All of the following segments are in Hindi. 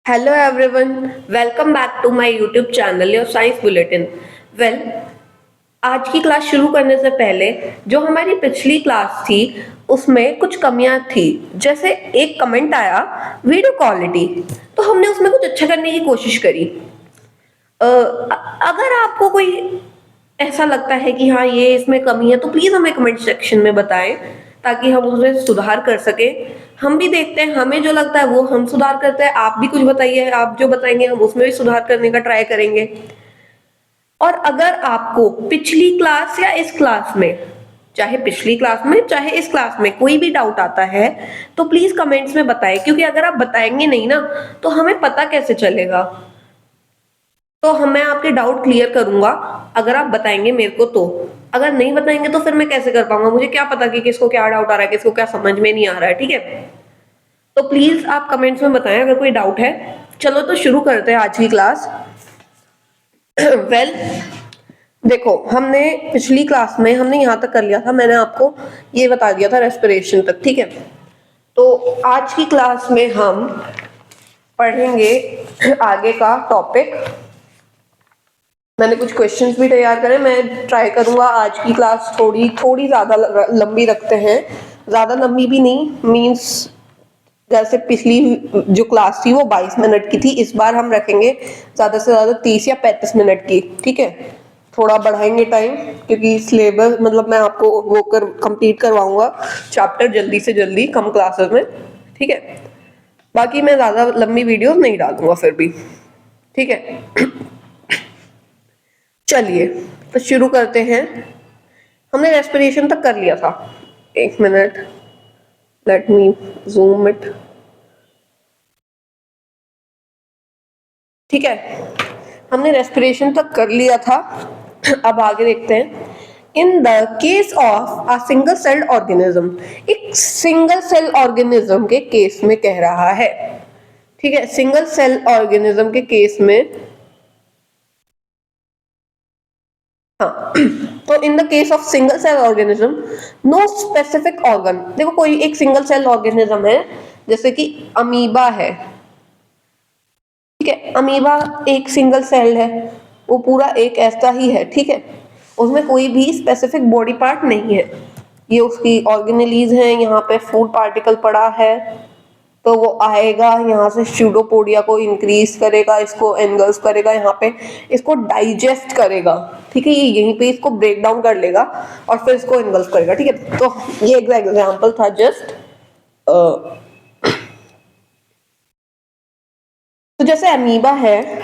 Hello everyone, welcome back to my YouTube channel your Science Bulletin. Well, आज की क्लास शुरू करने से पहले जो हमारी पिछली क्लास थी उसमें कुछ कमियां थी। जैसे एक कमेंट आया वीडियो क्वालिटी, तो हमने उसमें कुछ अच्छा करने की कोशिश करी। अगर आपको कोई ऐसा लगता है कि हाँ ये इसमें कमी है तो प्लीज हमें कमेंट सेक्शन में बताएं ताकि हम उसमें सुधार कर सके। हम भी देखते हैं, हमें जो लगता है वो हम सुधार करते हैं। आप भी कुछ बताइए, आप जो बताएंगे हम उसमें भी सुधार करने का ट्राई करेंगे। और अगर आपको पिछली क्लास या इस क्लास में, चाहे पिछली क्लास में चाहे इस क्लास में कोई भी डाउट आता है तो प्लीज कमेंट्स में बताएं, क्योंकि अगर आप बताएंगे नहीं ना तो हमें पता कैसे चलेगा। तो मैं आपके डाउट क्लियर करूंगा अगर आप बताएंगे मेरे को। तो अगर नहीं बताएंगे तो फिर मैं कैसे कर पाऊंगा, मुझे क्या पता कि किसको क्या डाउट आ रहा है, किसको क्या समझ में नहीं आ रहा है। ठीक है, तो प्लीज आप कमेंट्स में बताएं अगर कोई डाउट है। चलो तो शुरू करते हैं आज की क्लास। वेल, देखो हमने पिछली क्लास में हमने यहाँ तक कर लिया था, मैंने आपको ये बता दिया था रेस्पिरेशन तक। ठीक है, तो आज की क्लास में हम पढ़ेंगे आगे का टॉपिक। मैंने कुछ क्वेश्चंस भी तैयार करे, मैं ट्राई करूंगा आज की क्लास थोड़ी थोड़ी ज्यादा लंबी रखते हैं। ज्यादा लंबी भी नहीं, मींस जैसे पिछली जो क्लास थी वो 22 मिनट की थी, इस बार हम रखेंगे ज्यादा से ज्यादा 30 या 35 मिनट की। ठीक है, थोड़ा बढ़ाएंगे टाइम, क्योंकि सिलेबस मतलब मैं आपको वो कर कंप्लीट करवाऊंगा चैप्टर जल्दी से जल्दी कम क्लासेस में। ठीक है, बाकी मैं ज्यादा लंबी वीडियोस नहीं डालूंगा फिर भी। ठीक है, चलिए तो शुरू करते हैं। हमने रेस्पिरेशन तक कर लिया था। एक minute, let me zoom it. ठीक है, हमने रेस्पिरेशन तक कर लिया था। अब आगे देखते हैं। In the case of a single celled organism, एक सिंगल सेल ऑर्गेनिज्म के केस में कह रहा है। ठीक है, सिंगल सेल ऑर्गेनिज्म के केस में, हाँ, तो in the case of single cell organism no specific organ. देखो कोई एक सिंगल सेल ऑर्गेनिज्म है, जैसे कि अमीबा है। ठीक है, अमीबा एक सिंगल सेल है, वो पूरा एक ऐसा ही है। ठीक है, उसमें कोई भी स्पेसिफिक बॉडी पार्ट नहीं है, ये उसकी ऑर्गेनेलीज है। यहाँ पे फूड पार्टिकल पड़ा है तो वो आएगा यहाँ से स्यूडोपोडिया को इंक्रीज करेगा, इसको एंगल्स करेगा, यहाँ पे इसको डाइजेस्ट करेगा। ठीक है, ये यहीं पे इसको ब्रेक डाउन कर लेगा और फिर इसको एंगल्स करेगा। ठीक है, तो ये एक एग्जांपल था जस्ट। तो जैसे अमीबा है,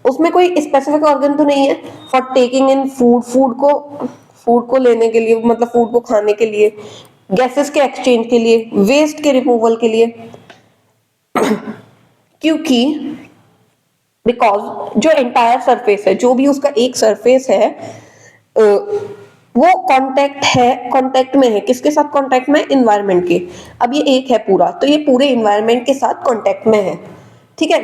उसमें कोई स्पेसिफिक ऑर्गन तो नहीं है for taking in food, food को लेने के लिए, मतलब फूड को खाने के लिए, गैसेस के एक्सचेंज के लिए, वेस्ट के रिमूवल के लिए। क्योंकि बिकॉज जो एंटायर सरफेस है, जो भी उसका एक सरफेस है, वो कांटेक्ट में है। किसके साथ कांटेक्ट में? इन्वायरमेंट के। अब ये एक है पूरा, तो ये पूरे इन्वायरमेंट के साथ कांटेक्ट में है। ठीक है,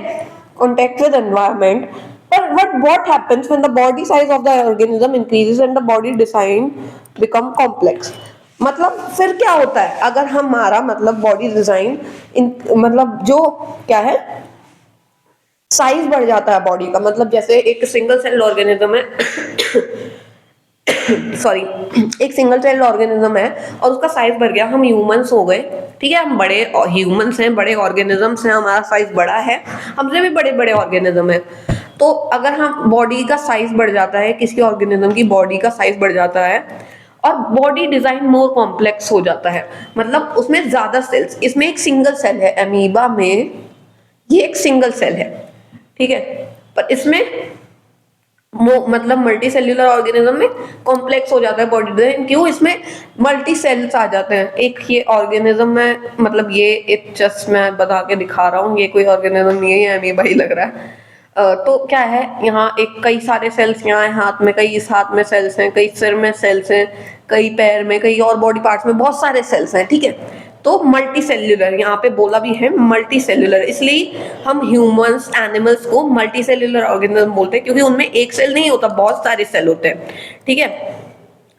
कांटेक्ट विद एनवायरमेंट। पर what happens when the body size of the organism increases and the body design become complex? मतलब फिर क्या होता है अगर हमारा मतलब बॉडी डिजाइन मतलब जो क्या है, साइज बढ़ जाता है बॉडी का। मतलब जैसे एक सिंगल सेल ऑर्गेनिज्म है, सॉरी, एक सिंगल सेल ऑर्गेनिज्म है और उसका साइज बढ़ गया, हम ह्यूमंस हो गए। ठीक है, हम बड़े ह्यूमंस हैं, बड़े ऑर्गेनिजम्स हैं, हमारा साइज बड़ा है, हमसे भी बड़े बड़े ऑर्गेनिज्म है। तो अगर हम बॉडी का साइज बढ़ जाता है, किसी ऑर्गेनिज्म की बॉडी का साइज बढ़ जाता है और बॉडी डिजाइन मोर कॉम्प्लेक्स हो जाता है, मतलब उसमें ज्यादा सेल्स, इसमें एक सिंगल सेल है अमीबा में, ये एक सिंगल सेल है। ठीक है, पर इसमें मतलब मल्टी सेल्यूलर ऑर्गेनिज्म में कॉम्प्लेक्स हो जाता है बॉडी डिजाइन। क्यों? इसमें मल्टी सेल्स आ जाते हैं। एक ये ऑर्गेनिज्म है, मतलब ये एक जस्ट मैं बता के दिखा रहा हूँ, ये कोई ऑर्गेनिज्म नहीं है, ये अमीबा ही लग रहा है। तो क्या है, यहाँ एक कई सारे सेल्स यहाँ है, हाथ में कई, इस हाथ में सेल्स हैं, कई सिर में सेल्स हैं, कई पैर में, कई और बॉडी पार्ट्स में बहुत सारे सेल्स हैं। ठीक है, तो मल्टी सेल्यूलर यहाँ पे बोला भी है, मल्टी सेल्यूलर, इसलिए हम ह्यूमंस एनिमल्स को मल्टी सेल्यूलर ऑर्गेनिज्म बोलते हैं, क्योंकि उनमें एक सेल नहीं होता, बहुत सारे सेल होते हैं। ठीक है,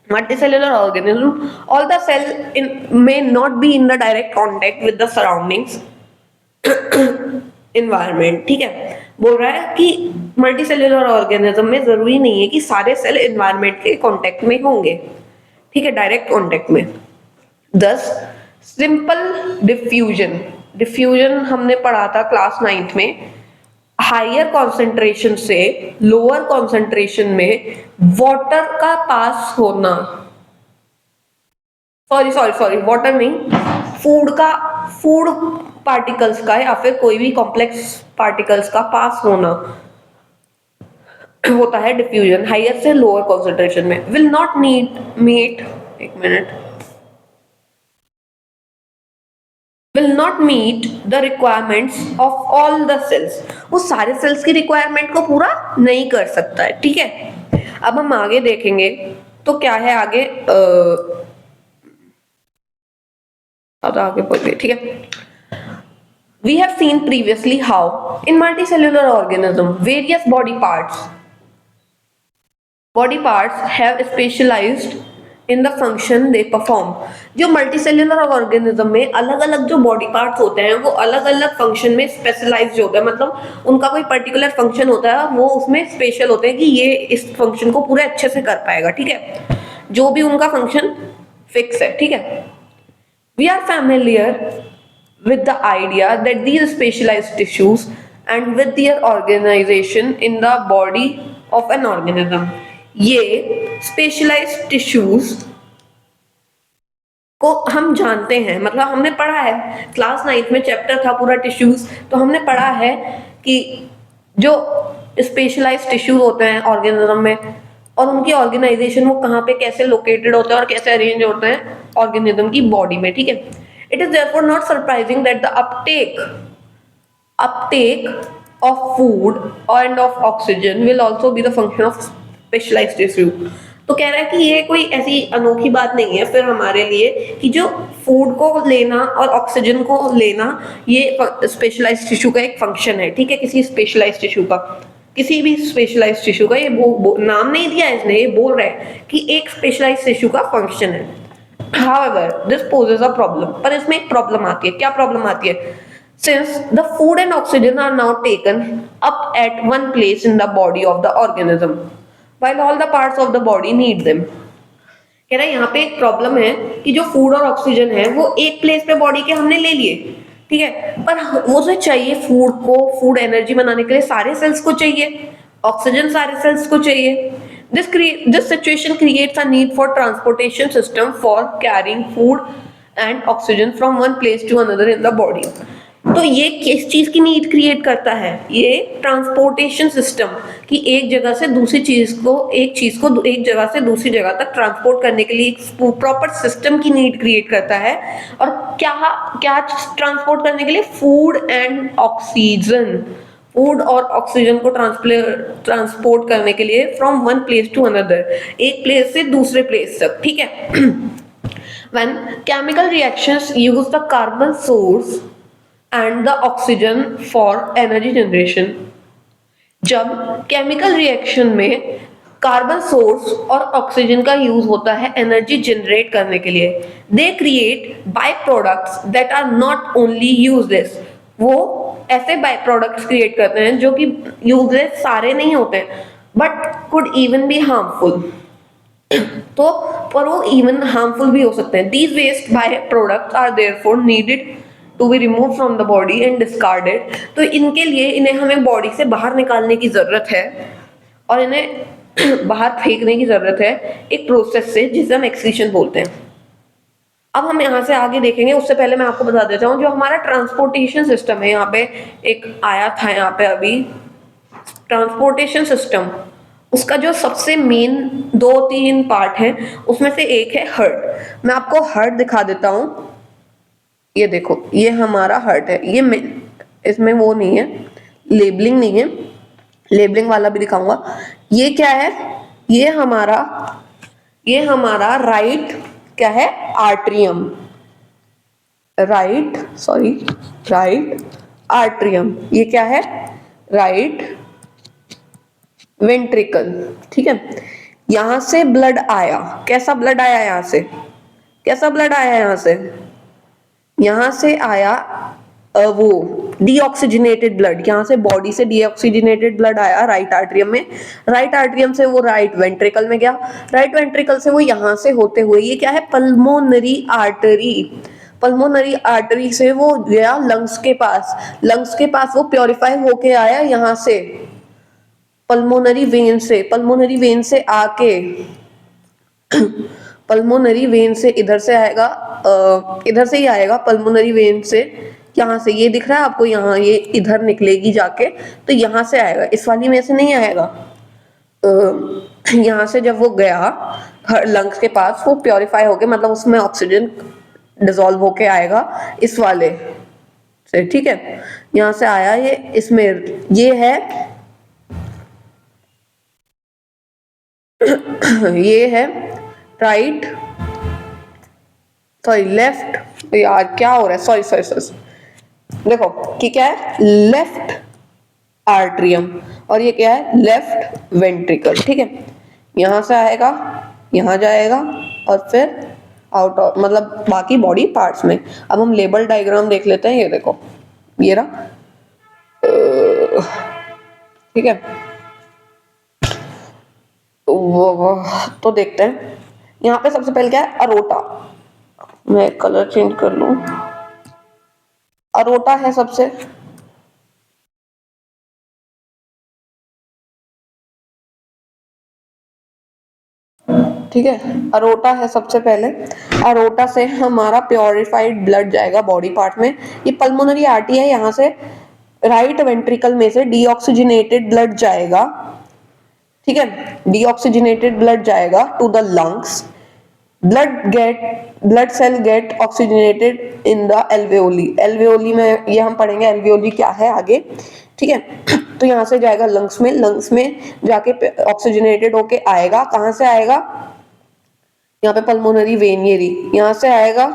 multicellular organism, all the cell may not be in the direct contact with the surroundings environment, ठीक है। बोल रहा है कि मल्टी सेल्यूलर ऑर्गेनिज्म में जरूरी नहीं है कि सारे सेल इन्वायरमेंट के कांटेक्ट में होंगे, ठीक है, डायरेक्ट कांटेक्ट में। 10 सिंपल डिफ्यूजन। डिफ्यूजन हमने पढ़ा था क्लास 9th में, हायर कॉन्सेंट्रेशन से लोअर कॉन्सेंट्रेशन में वाटर का पास होना, सॉरी वाटर नहीं, फूड पार्टिकल्स का या फिर कोई भी कॉम्प्लेक्स पार्टिकल्स का पास होना होता है डिफ्यूजन, हायर से लोअर कॉन्सेंट्रेशन में। विल नॉट नीड मीट, एक minute, will not meet the requirements of all the cells, वो सारे सेल्स की रिक्वायरमेंट को पूरा नहीं कर सकता है, ठीक है। अब हम आगे देखेंगे तो क्या है आगे, आगे बढ़िए, ठीक है। We have seen previously how in multicellular organism various body parts have specialized in the function they perform. जो मल्टीसेल्युलर ऑर्गेनिज्म में अलग अलग जो बॉडी पार्ट्स होते हैं वो अलग अलग फंक्शन में स्पेशलाइज्ड होते हैं, मतलब उनका कोई पर्टिकुलर फंक्शन होता है, वो उसमें स्पेशल होते हैं कि ये इस फंक्शन को पूरे अच्छे से कर पाएगा, ठीक है, जो भी उनका फंक्शन फिक्स है, ठीक है। We are familiar with the idea that these specialized tissues and with their organization in the body of an organism, ये स्पेशलाइज्ड टिश्यूज को हम जानते हैं, मतलब हमने पढ़ा है क्लास 9th में चैप्टर था पूरा टिश्यूज, तो हमने पढ़ा है कि जो स्पेशलाइज्ड टिश्यूज होते हैं ऑर्गेनिज्म में और उनकी ऑर्गेनाइजेशन वो कहाँ पे कैसे लोकेटेड होते हैं और कैसे अरेंज होते हैं ऑर्गेनिज्म की बॉडी में, ठीक है। It is therefore not surprising that the uptake of food and of oxygen will also be the function of specialized tissue। तो कह रहा है कि ये कोई ऐसी अनोखी बात नहीं है फिर हमारे लिए कि जो फूड को लेना और ऑक्सीजन को लेना ये स्पेशलाइज्ड टिश्यू का एक फंक्शन है, ठीक है, किसी स्पेशलाइज्ड टिश्यू का, किसी भी स्पेशलाइज्ड टिश्यू का, ये नाम नहीं दिया इसने, ये बोल रहा है कि एक स्पेशलाइज्ड टिश्यू का फंक्शन है। However, this poses a problem, पर इसमें एक प्रॉब्लम आती है। क्या प्रॉब्लम आती है? Since the food and oxygen are now taken up at one place in the body of the organism, while all the parts of the body need them। कह रहा है यहाँ पे एक प्रॉब्लम है कि जो फूड और ऑक्सीजन है वो एक प्लेस पे बॉडी के हमने ले लिए, ठीक है, पर वो जो चाहिए फूड को, फूड एनर्जी बनाने के लिए सारे सेल्स को चाहिए, ऑक्सीजन सारे सेल्स को चाहिए। This situation creates a need for transportation system for carrying food and oxygen from one place to another in the body। तो ये किस चीज की नीड क्रिएट करता है? ये ट्रांसपोर्टेशन सिस्टम, कि एक जगह से दूसरी चीज को, एक चीज को एक जगह से दूसरी जगह तक ट्रांसपोर्ट करने के लिए एक प्रॉपर सिस्टम की नीड क्रिएट करता है। और क्या क्या ट्रांसपोर्ट करने के लिए? फूड एंड ऑक्सीजन, फूड और ऑक्सीजन को ट्रांसपोर्ट करने के लिए from one place to another, एक प्लेस से दूसरे प्लेस तक, ठीक है। When chemical reactions use the carbon source and the oxygen for energy generation, जब केमिकल रिएक्शन में कार्बन सोर्स और ऑक्सीजन का यूज होता है एनर्जी जनरेट करने के लिए, they create by products that are not only useless. वो ऐसे बाय प्रोडक्ट्स क्रिएट करते हैं जो कि यूजलेस सारे नहीं होते हैं, but could even be harmful, तो पर वो इवन हार्मफुल भी हो सकते हैं। These waste by products are therefore needed to be remove from the body and discarded. तो इनके लिए इन्हें हमें बॉडी से बाहर निकालने की जरूरत है और इन्हें बाहर फेंकने की जरूरत है एक प्रोसेस से जिसे हम एक्सक्रीशन बोलते हैं। अब हम यहाँ से आगे देखेंगे, उससे पहले मैं आपको बता देता हूँ जो हमारा ट्रांसपोर्टेशन सिस्टम है, यहाँ पे एक आया था यहाँ पे अभी ट्रांसपोर्टेशन सिस्टम, उसका जो सबसे मेन 2-3 पार्ट है उसमें से एक है हार्ट। मैं आपको हार्ट दिखा देता हूँ, ये देखो, ये हमारा हार्ट है, ये इसमें वो नहीं है, लेबलिंग नहीं है, लेबलिंग वाला भी दिखाऊंगा। ये क्या है? ये हमारा राइट क्या है? Atrium, right atrium. ये क्या है? राइट वेंट्रिकल, ठीक है। यहां से ब्लड आया, कैसा ब्लड आया? यहाँ से कैसा ब्लड आया? यहाँ से आया वो डीऑक्सीजनेटेड ब्लड, यहाँ से बॉडी से डीऑक्सीजनेटेड ब्लड आया राइट आर्टरियम में, राइट आर्टरियम से वो राइट वेंट्रिकल में गया, राइट वेंट्रिकल से वो यहाँ से होते हुए, ये क्या है, पल्मोनरी आर्टरी, पल्मोनरी आर्टरी से वो गया लंग्स के पास, लंग्स के पास वो प्योरीफाई होके आया यहाँ से पल्मोनरी वेन से, पल्मोनरी वेन से आके पल्मोनरी वेन से इधर से आएगा, इधर से ही आएगा पल्मोनरी वेन से, यहाँ से ये दिख रहा है आपको, यहाँ ये इधर निकलेगी जाके, तो यहाँ से आएगा, इस वाली में से नहीं आएगा। यहाँ से जब वो गया लंग्स के पास, वो प्योरीफाई होके, मतलब उसमें ऑक्सीजन डिसॉल्व होके आएगा इस वाले से, ठीक है, यहाँ से आया ये, इसमें ये है ये है राइट, सॉरी लेफ्ट, यार क्या हो रहा है, सॉरी सॉरी सॉरी, देखो कि क्या है, लेफ्ट आर्ट्रियम और ये क्या है, लेफ्ट वेंट्रिकल, ठीक है, यहाँ से आएगा, यहाँ जाएगा और फिर आउट ऑफ, मतलब बाकी बॉडी पार्ट्स में। अब हम लेबल डायग्राम देख लेते हैं, ये देखो ये रहा, ठीक है, वो तो देखते हैं। यहाँ पे सबसे पहले क्या है, अरोटा, मैं कलर चेंज कर लूं, अरोटा है सबसे, ठीक है, अरोटा है सबसे पहले, अरोटा से हमारा प्योरिफाइड ब्लड जाएगा बॉडी पार्ट में, ये पल्मोनरी आर्टरी है, यहाँ से राइट वेंट्रिकल में से डीऑक्सीजनेटेड ब्लड जाएगा, ठीक है, डीऑक्सीजनेटेड ब्लड जाएगा to the lungs, blood cell get oxygenated in the alveoli, alveoli में ये हम पढ़ेंगे एल्वेओली क्या है आगे, ठीक है, तो यहाँ से जाएगा लंग्स में, लंग्स में जाके ऑक्सीजनेटेड होके आएगा, कहाँ से आएगा, यहाँ पे पल्मोनरी वेन, ये रही, यहाँ से आएगा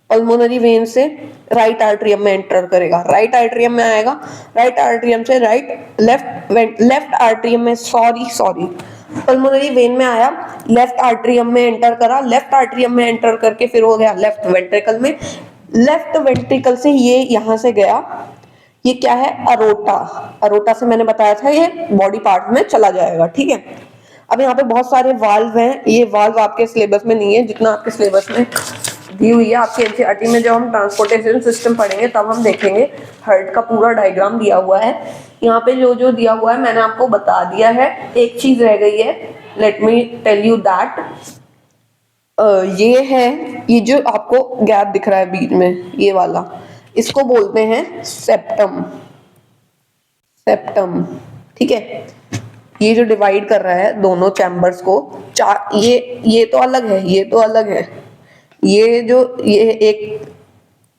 पल्मोनरी वेन से राइट आर्टरियम में एंटर करेगा, राइट आर्टरियम में आएगा, राइट आर्टरियम से राइट लेफ्ट आर्टरियम में, सॉरी पल्मोनरी वेन में आया, लेफ्ट आर्टरियम में एंटर करा, लेफ्ट आर्टरियम में एंटर करके फिर हो गया लेफ्ट वेंट्रिकल में, लेफ्ट वेंट्रिकल से ये यहाँ से गया, ये क्या है, अरोटा, अरोटा से मैंने बताया था ये बॉडी पार्ट में चला जाएगा, ठीक है। अब यहाँ पे बहुत सारे वाल्व हैं, ये वाल्व आपके सिलेबस में नहीं है, जितना आपके सिलेबस में दी हुई है, आपके एनसीईआरटी में जब हम ट्रांसपोर्टेशन सिस्टम पढ़ेंगे तब हम देखेंगे, हार्ट का पूरा डायग्राम दिया हुआ है, यहाँ पे जो जो दिया हुआ है मैंने आपको बता दिया है, एक चीज रह गई है, let me tell you that, ये है, ये जो आपको गैप दिख रहा है बीच में ये वाला, इसको बोलते हैं सेप्टम, सेप्टम, ठीक है, ये जो डिवाइड कर रहा है दोनों चैम्बर्स को, चार, ये तो अलग है, ये तो अलग है, ये जो ये एक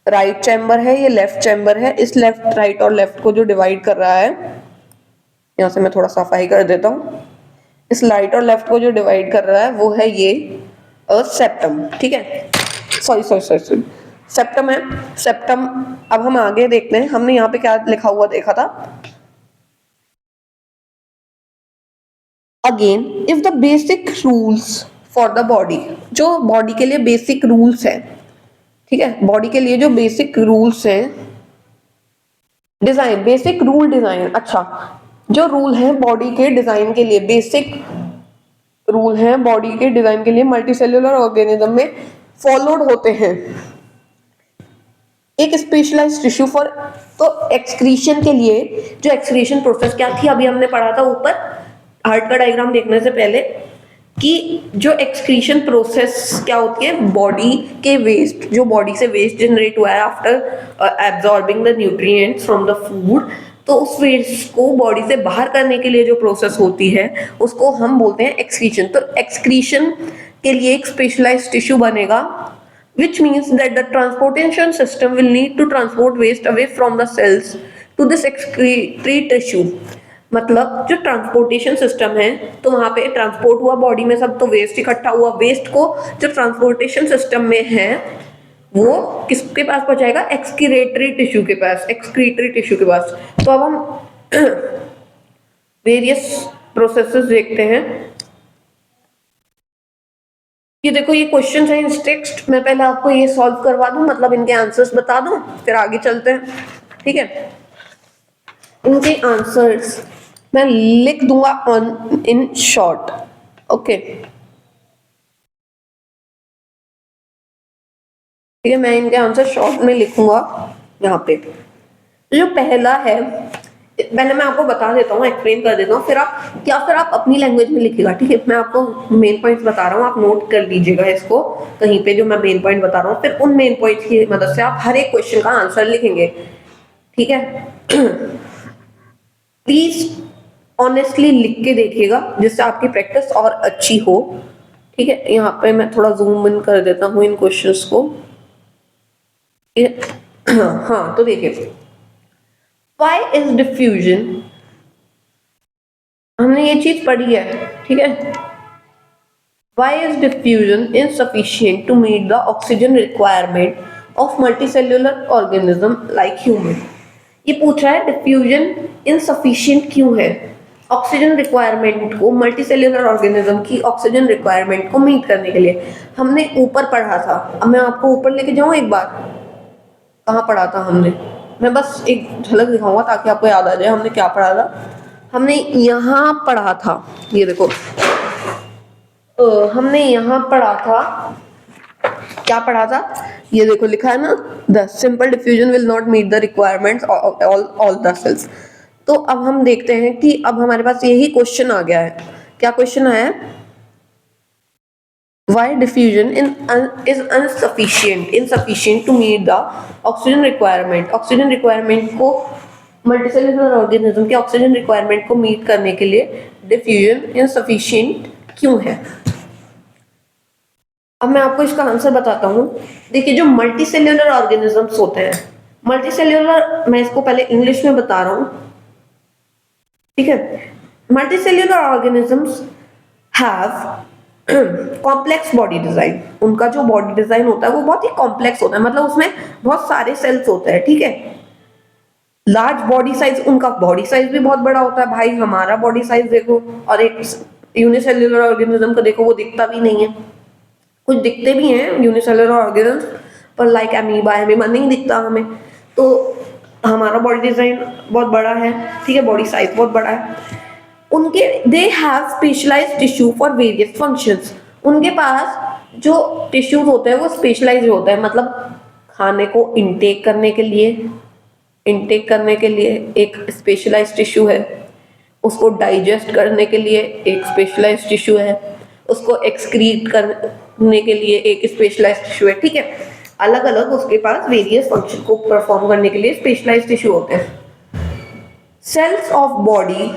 राइट चैम्बर है, ये लेफ्ट चैम्बर है, इस लेफ्ट राइट और लेफ्ट को जो डिवाइड कर रहा है, यहाँ से मैं थोड़ा सफाई कर देता हूँ, इस राइट और लेफ्ट को जो डिवाइड कर रहा है वो है ये सेप्टम, ठीक है, sorry sorry sorry sorry, septum है, सेप्टम। अब हम आगे देखते हैं, हमने यहाँ पे क्या लिखा हुआ देखा था, again if the basic rules for the body, जो बॉडी के लिए बेसिक रूल्स है, ठीक है, बॉडी के लिए जो बेसिक रूल्स हैं, डिजाइन, बेसिक रूल डिजाइन, अच्छा, जो रूल है बॉडी के डिजाइन के लिए, बेसिक रूल है बॉडी के डिजाइन के लिए मल्टी सेल्यूलर ऑर्गेनिज्म में फॉलोड होते हैं, एक स्पेशलाइज्ड टिश्यू फॉर, तो एक्सक्रीशन के लिए जो एक्सक्रीशन प्रोसेस क्या थी, अभी हमने पढ़ा था ऊपर हार्ट का डायग्राम देखने से पहले, कि जो एक्सक्रीशन प्रोसेस क्या होती है, बॉडी के वेस्ट, जो बॉडी से वेस्ट जनरेट हुआ है after absorbing the nutrients from the food, तो उस वेस्ट को बॉडी से बाहर करने के लिए जो प्रोसेस होती है उसको हम बोलते हैं एक्सक्रीशन। तो एक्सक्रीशन के लिए एक स्पेशलाइज्ड टिश्यू बनेगा, which means that the transportation system will need to transport waste away from the cells to this excretory tissue। मतलब जो ट्रांसपोर्टेशन सिस्टम है, तो वहां पे ट्रांसपोर्ट हुआ बॉडी में सब, तो वेस्ट इकट्ठा हुआ, वेस्ट को जो ट्रांसपोर्टेशन सिस्टम में है वो किसके पास पहुंचाएगा, एक्सक्रीटरी टिश्यू के पास, एक्सक्रीटरी टिश्यू के पास। तो अब हम वेरियस प्रोसेसेस देखते हैं ये देखो ये क्वेश्चन है इस टेक्स्ट, मैं पहले आपको ये सॉल्व करवा दूं, मतलब इनके आंसर्स बता दूं, फिर आगे चलते हैं, ठीक है। इनके आंसर्स मैं लिख दूंगा ऑन इन शॉर्ट, ओके, ठीक है। मैं इनके आंसर शॉर्ट में लिखूंगा यहाँ पे। जो पहला है, पहले मैं आपको बता देता हूँ, एक्सप्लेन कर देता हूँ, फिर आप अपनी लैंग्वेज में लिखिएगा, ठीक है। मैं आपको मेन पॉइंट्स बता रहा हूँ, आप नोट कर लीजिएगा इसको कहीं पे, जो मैं मेन पॉइंट बता रहा हूँ, फिर उन मेन पॉइंट्स की मदद से आप हर एक क्वेश्चन का आंसर लिखेंगे, ठीक है। प्लीज ऑनेस्टली लिख के देखिएगा, जिससे आपकी प्रैक्टिस और अच्छी हो, ठीक है। यहाँ पे मैं थोड़ा जूम इन कर देता हूँ इन क्वेश्चंस को। हाँ, तो देखिए, वाई इज डिफ्यूजन, हमने ये चीज पढ़ी है, ठीक है। Why is diffusion insufficient to meet the oxygen requirement of multicellular organism like human. ये पूछा है डिफ्यूजन इनसफिशिएंट क्यों है, ऑक्सीजन रिक्वायरमेंट को, मल्टीसेल्युलर ऑर्गेनिज्म की ऑक्सीजन रिक्वायरमेंट को मीट करने के लिए। हमने ऊपर पढ़ा था, अब मैं आपको ऊपर लेके जाऊं एक बार, कहाँ पढ़ा था हमने, मैं बस एक झलक दिखाऊंगा ताकि आपको याद आ जाए हमने क्या पढ़ा था। हमने यहाँ पढ़ा था, ये देखो, हमने यहाँ पढ़ा था, क्या पढ़ा था, ये देखो लिखा है ना, the simple diffusion will not meet the requirements all the cells. तो अब हम देखते हैं कि अब हमारे पास यही क्वेश्चन आ गया है। क्या क्वेश्चन आया है, why diffusion is insufficient to meet the oxygen requirement, oxygen requirement को, मल्टीसेल्युलर ऑर्गेनिज्म के ऑक्सीजन रिक्वायरमेंट को मीट करने के लिए डिफ्यूजन इनसफिशिएंट क्यों है। अब मैं आपको इसका आंसर बताता हूँ। देखिए, जो मल्टीसेल्युलर ऑर्गेनिजम्स होते हैं, मल्टीसेल्युलर, मैं इसको पहले इंग्लिश में बता रहा हूँ, ठीक है। Multicellular organisms have complex body design, उनका जो बॉडी डिजाइन होता है वो बहुत ही कॉम्प्लेक्स होता है, मतलब उसमें बहुत सारे सेल्स होते हैं, ठीक है। लार्ज बॉडी साइज, उनका बॉडी साइज भी बहुत बड़ा होता है, भाई हमारा बॉडी साइज देखो और एक यूनिसेल्युलर ऑर्गेनिज्म का देखो, वो दिखता भी नहीं है। कुछ दिखते भी हैं यूनिसेलुलर ऑर्गेनिज्म, पर लाइक अमीबा नहीं दिखता हमें। तो हमारा बॉडी डिजाइन बहुत बड़ा है, ठीक है, बॉडी साइज बहुत बड़ा है। उनके they have specialised tissue for various functions, उनके पास जो टिश्यूज होते हैं वो स्पेशलाइज्ड होते हैं, मतलब खाने को इनटेक करने के लिए एक स्पेशलाइज्ड टिश्यू है, उसको डाइजेस्ट करने के लिए एक स्पेशलाइज्ड टिश्यू है, उसको एक्सक्रीट करने के लिए एक स्पेशलाइज्ड टिश्यू है, ठीक है। अलग अलग उसके पास वेरियस फंक्शन को परफॉर्म करने के लिए स्पेशलाइज्ड टिश्यू होते हैं। Cells of body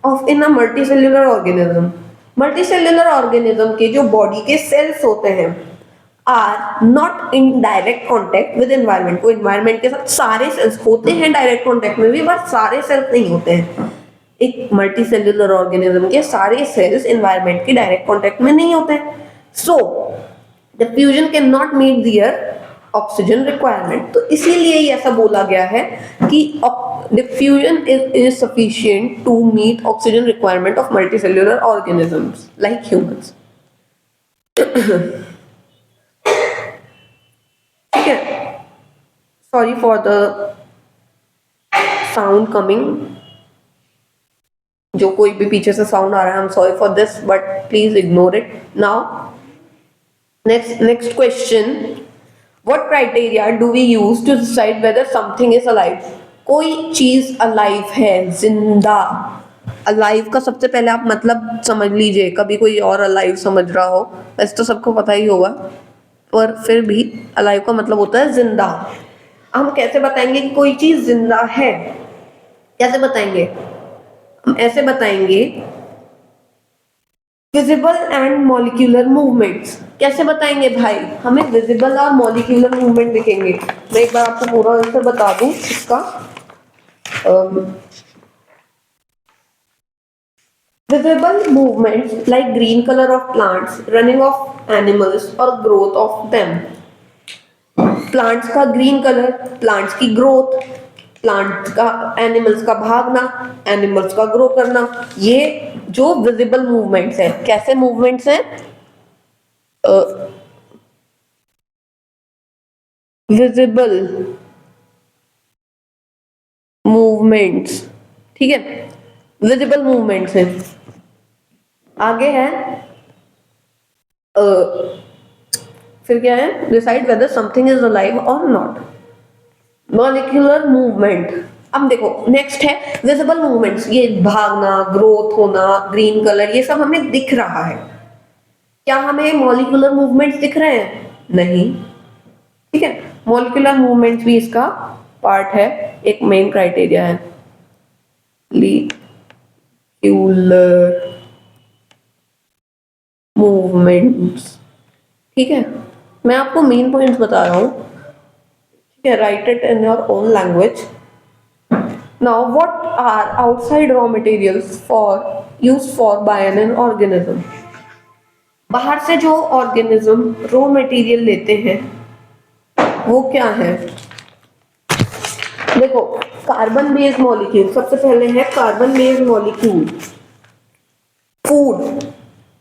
of in a multicellular organism, multicellular organism के जो बॉडी के सेल्स होते हैं are not in direct contact with environment, वो एनवायरमेंट के साथ सारे सेल्स होते हैं डायरेक्ट कॉन्टेक्ट में भी, बट सारे सेल्स नहीं होते हैं। एक मल्टीसेल्युलर ऑर्गेनिज्म के सारे सेल्स एनवायरमेंट के डायरेक्ट कॉन्टेक्ट में नहीं होते हैं, so diffusion can not meet their oxygen requirement. तो इसीलिए ही ऐसा बोला गया है कि diffusion is sufficient to meet oxygen requirement of multicellular organisms like humans, ठीक है। Sorry for the sound coming, जो कोई भी पीछे से साउंड आ रहा है, I am sorry for this, but please ignore it now. Next question, what criteria do we use to decide whether something is alive, कोई चीज अलाइव है, जिंदा। अलाइव का सबसे पहले आप मतलब समझ लीजिए, कभी कोई और अलाइव समझ रहा हो, वैसे तो सबको पता ही होगा, पर फिर भी अलाइव का मतलब होता है जिंदा। हम कैसे बताएंगे कि कोई चीज जिंदा है, कैसे बताएंगे, हम ऐसे बताएंगे, विजिबल एंड मॉलिक्यूलर मूवमेंट्स। कैसे बताएंगे भाई, हमें विजिबल और मॉलिक्यूलर मूवमेंट दिखेंगे। मैं एक बार आपको पूरा आंसर बता दूं इसका। Visible movements like green color of plants, running of animals or growth of them. Plants का ग्रीन कलर, प्लांट्स की ग्रोथ, प्लांट्स का, एनिमल्स का भागना, एनिमल्स का ग्रो करना, ये जो विजिबल मूवमेंट्स है। कैसे मूवमेंट्स हैं, विजिबल मूवमेंट्स, ठीक है, विजिबल मूवमेंट्स है। आगे है फिर क्या है, decide whether something is alive और नॉट, मॉलिक्यूलर मूवमेंट। अब देखो नेक्स्ट है विजिबल मूवमेंट्स, ये भागना, ग्रोथ होना, ग्रीन कलर, ये सब हमें दिख रहा है। क्या हमें मॉलिक्यूलर मूवमेंट्स दिख रहे हैं? नहीं, ठीक है, मॉलिक्यूलर मूवमेंट्स भी इसका पार्ट है, एक मेन क्राइटेरिया है मॉलिक्यूलर मूवमेंट्स, ठीक है। मैं आपको मेन पॉइंट्स बता रहा हूं, ठीक है, write it in your own language. Now what are outside raw materials for use for by an organism? बाहर से जो ऑर्गेनिज्म रॉ मटेरियल लेते हैं वो क्या है? देखो, कार्बन बेस्ड मॉलिक्यूल, सबसे पहले है carbon based molecule. Food,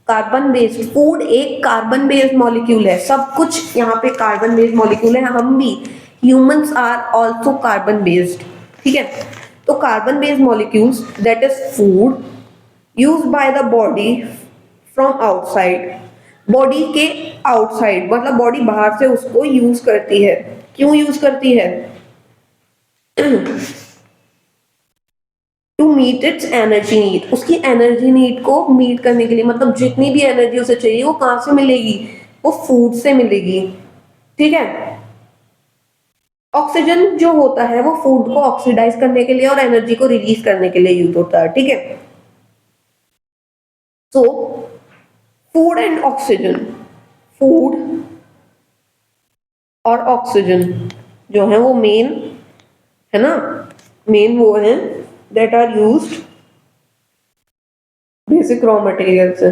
carbon based food एक कार्बन बेस्ड मॉलिक्यूल है। सब कुछ यहाँ पे कार्बन बेस्ड मॉलिक्यूल है, हम भी, humans are also carbon based, ठीक है। तो carbon based molecules, that is food used by the body from outside, body के आउटसाइड, मतलब बॉडी बाहर से उसको यूज करती है। क्यों यूज करती है? To meet its energy need, उसकी एनर्जी नीड को मीट करने के लिए, मतलब जितनी भी एनर्जी उसे चाहिए वो कहां से मिलेगी? वो फूड से मिलेगी, ठीक है। ऑक्सीजन जो होता है वो फूड को ऑक्सीडाइज करने के लिए और एनर्जी को रिलीज करने के लिए यूज होता है, ठीक है। So food and oxygen, food और ऑक्सीजन जो है वो मेन है ना, मेन वो है that are used basic raw material से,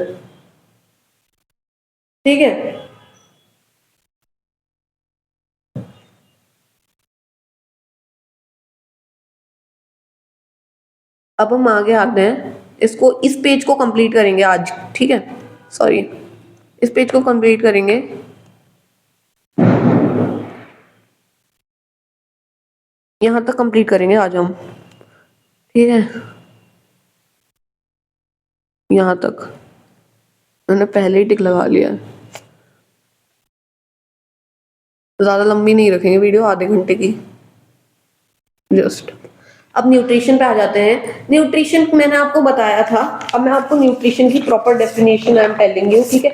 ठीक है। अब हम आगे आते हैं, इसको, इस पेज को कंप्लीट करेंगे आज, ठीक है, सॉरी, इस पेज को कंप्लीट करेंगे। यहां तक कंप्लीट करेंगे आज हम, ठीक है, यहां तक मैंने पहले ही टिक लगा लिया है। ज्यादा लंबी नहीं रखेंगे वीडियो, आधे घंटे की जस्ट। अब न्यूट्रिशन पे आ जाते हैं। न्यूट्रिशन मैंने आपको बताया था, अब मैं आपको न्यूट्रिशन की proper definition I am telling you, ठीक है।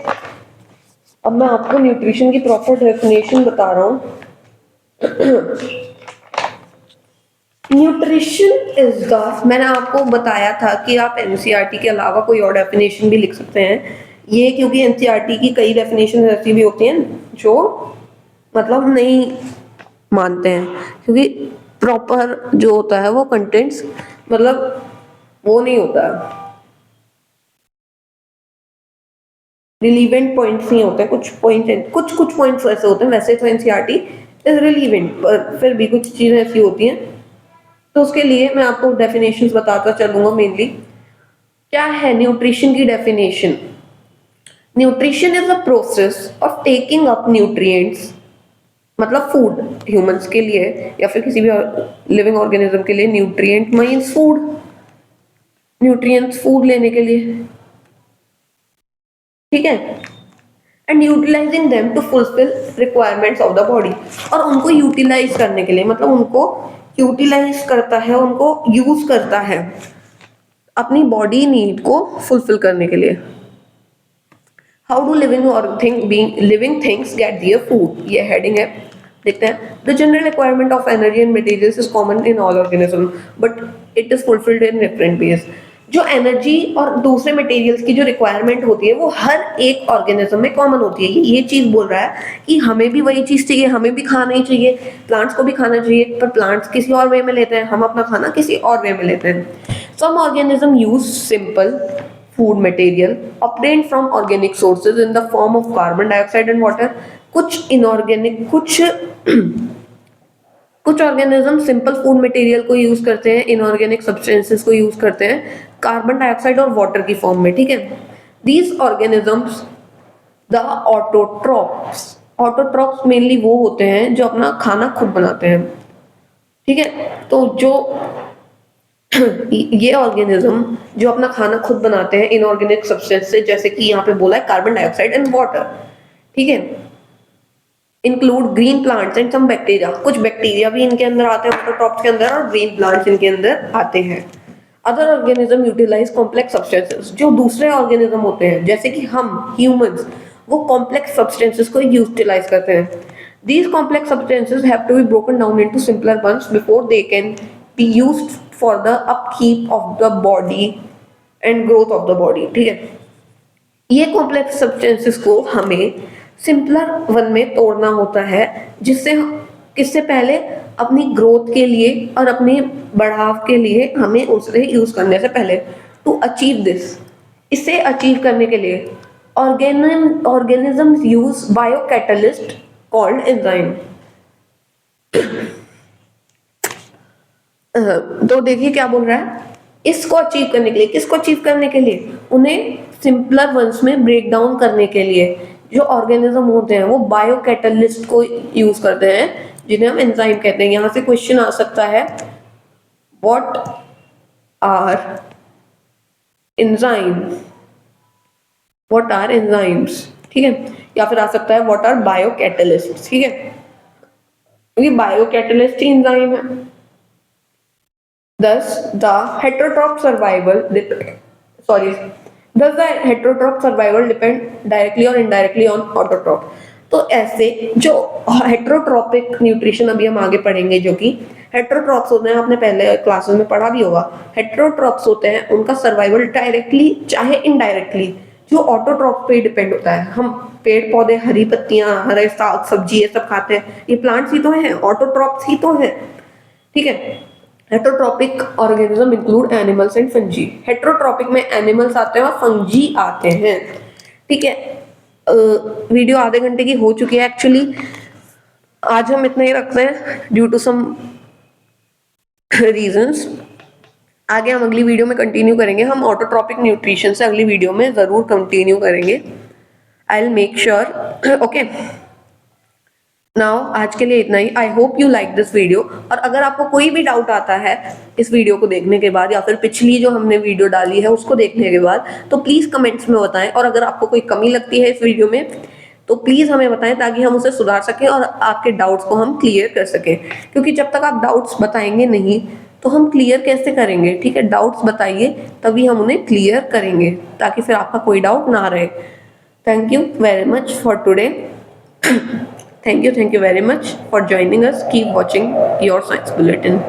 अब मैं आपको न्यूट्रिशन की प्रॉपर डेफिनेशन बता रहा हूँ। न्यूट्रिशन इज द, मैंने आपको बताया था कि आप एनसीईआरटी के अलावा कोई और डेफिनेशन भी लिख सकते हैं। ये क्योंकि एनसीईआरटी की कई डेफिनेशन ऐसी भी होती हैं जो मतलब नहीं मानते हैं, क्योंकि प्रॉपर जो होता है वो कंटेंट्स मतलब वो नहीं होता, रिलीवेंट पॉइंट्स नहीं होते, कुछ पॉइंट्स ऐसे होते हैं। वैसे तो एनसीईआरटी इज रिलीवेंट, पर फिर भी कुछ चीजें ऐसी होती हैं, तो उसके लिए मैं आपको डेफिनेशंस बताता चलूंगा। मेनली क्या है न्यूट्रिशन की definition? Nutrition is a process of taking up nutrients, मतलब फूड, ह्यूमंस के लिए या फिर किसी भी लिविंग ऑर्गेनिज्म के लिए nutrient means food, nutrients food लेने के लिए, ठीक है, and utilising them to fulfil requirements of the body, और उनको यूटिलाइज करने के लिए, मतलब उनको यूटिलाइज करता है, उनको यूज करता है अपनी बॉडी नीड को फुलफिल करने के लिए। How do living things get their food, ये हेडिंग है, देखते हैं। The general requirement of energy and materials is common in all organism but it is fulfilled in different ways. जो एनर्जी और दूसरे मटेरियल्स की जो रिक्वायरमेंट होती है वो हर एक ऑर्गेनिज्म में कॉमन होती है। ये चीज बोल रहा है कि हमें भी वही चीज चाहिए, हमें भी खाना ही चाहिए, प्लांट्स को भी खाना चाहिए, पर प्लांट्स किसी और वे में लेते हैं, हम अपना खाना किसी और वे में लेते हैं। Some organism use simple food material obtained from organic sources in the form of carbon dioxide and water। कुछ इनऑर्गेनिक, कुछ ऑर्गेनिज्म सिंपल फूड मटेरियल को यूज करते हैं, इनऑर्गेनिक सब्सटेंसेस को यूज करते हैं कार्बन डाइऑक्साइड और वाटर की फॉर्म में, ठीक है। These organisms the autotrophs. Autotrophs mainly वो होते हैं जो अपना खाना खुद बनाते हैं, ठीक है। तो जो ये ऑर्गेनिज्म जो अपना खाना खुद बनाते हैं इनऑर्गेनिक सब्सटेंस से, जैसे कि यहाँ पे बोला है कार्बन डाइऑक्साइड एंड वाटर, ठीक है। Include green plants and some bacteria, कुछ बैक्टीरिया भी इनके अंदर आते हैं ऑटोट्रॉप्स के अंदर, और ग्रीन प्लांट्स इनके अंदर आते हैं। Other organism utilise complex substances, जो दूसरे ऑर्गेनिज्म होते हैं जैसे कि हम ह्यूमंस, वो कॉम्प्लेक्स सब्सटेंसेस को यूटिलाइज करते हैं। These complex substances have to be broken down into simpler ones before they can be used for the upkeep of the body and growth of the body, ठीक है। ये कॉम्प्लेक्स सब्सटेंसेस को हमें सिंपलर वन में तोड़ना होता है, जिससे किससे पहले अपनी ग्रोथ के लिए और अपने बढ़ाव के लिए हमें उसे यूज करने से पहले। टू अचीव दिस, इसे अचीव करने के लिए organism use biocatalyst called enzyme. तो देखिए क्या बोल रहा है, इसको अचीव करने के लिए, किसको अचीव करने के लिए, उन्हें सिंपलर वंस में ब्रेक डाउन करने के लिए जो ऑर्गेनिज्म होते हैं वो बायोकैटलिस्ट को यूज करते हैं, जिन्हें हम एंजाइम कहते हैं। यहां से क्वेश्चन आ सकता है, what are enzyme, what are enzymes, ठीक है। या फिर आ सकता है व्हाट आर बायोकैटलिस्ट, ठीक है, क्योंकि बायोकैटलिस्ट ही एंजाइम है। Thus the heterotroph survival depend directly or indirectly on autotroph। तो ऐसे जो हेट्रोट्रोपिक न्यूट्रिशन अभी हम आगे पढ़ेंगे, जो कि हेट्रोट्रॉप्स होते हैं, आपने पहले क्लासेस में पढ़ा भी होगा। हेट्रोट्रॉप्स होते हैं, उनका सर्वाइवल डायरेक्टली चाहे इनडायरेक्टली जो ऑटोट्रॉप पे डिपेंड होता है। हम पेड़ पौधे, हरी पत्तियां, हरे साग सब्जी ये सब खाते हैं, ये प्लांट्स ही तो हैं, ऑटोट्रॉप्स ही तो हैं, ठीक है। Heterotrophic organism include animals and fungi. Heterotrophic में एनिमल्स आते हैं और फंजी आते हैं, ठीक है। वीडियो आधे घंटे की हो चुकी है एक्चुअली, आज हम इतना ही रखते हैं ड्यू टू सम रीजंस। आगे हम अगली वीडियो में कंटिन्यू करेंगे, हम ऑटोट्रॉपिक न्यूट्रिशन से अगली वीडियो में जरूर कंटिन्यू करेंगे। I will make sure, okay. Now आज के लिए इतना ही। I hope you like this video, और अगर आपको कोई भी डाउट आता है इस वीडियो को देखने के बाद या फिर पिछली जो हमने वीडियो डाली है उसको देखने के बाद, तो प्लीज कमेंट्स में बताएं। और अगर आपको कोई कमी लगती है इस वीडियो में तो प्लीज हमें बताएं, ताकि हम उसे सुधार सकें और आपके डाउट्स को हम क्लियर कर सकें। क्योंकि जब तक आप डाउट्स बताएंगे नहीं तो हम क्लियर कैसे करेंगे, ठीक है। डाउट्स बताइए तभी हम उन्हें क्लियर करेंगे, ताकि फिर आपका कोई डाउट ना रहे। Thank you very much for today. Thank you very much for joining us. Keep watching your Science Bulletin.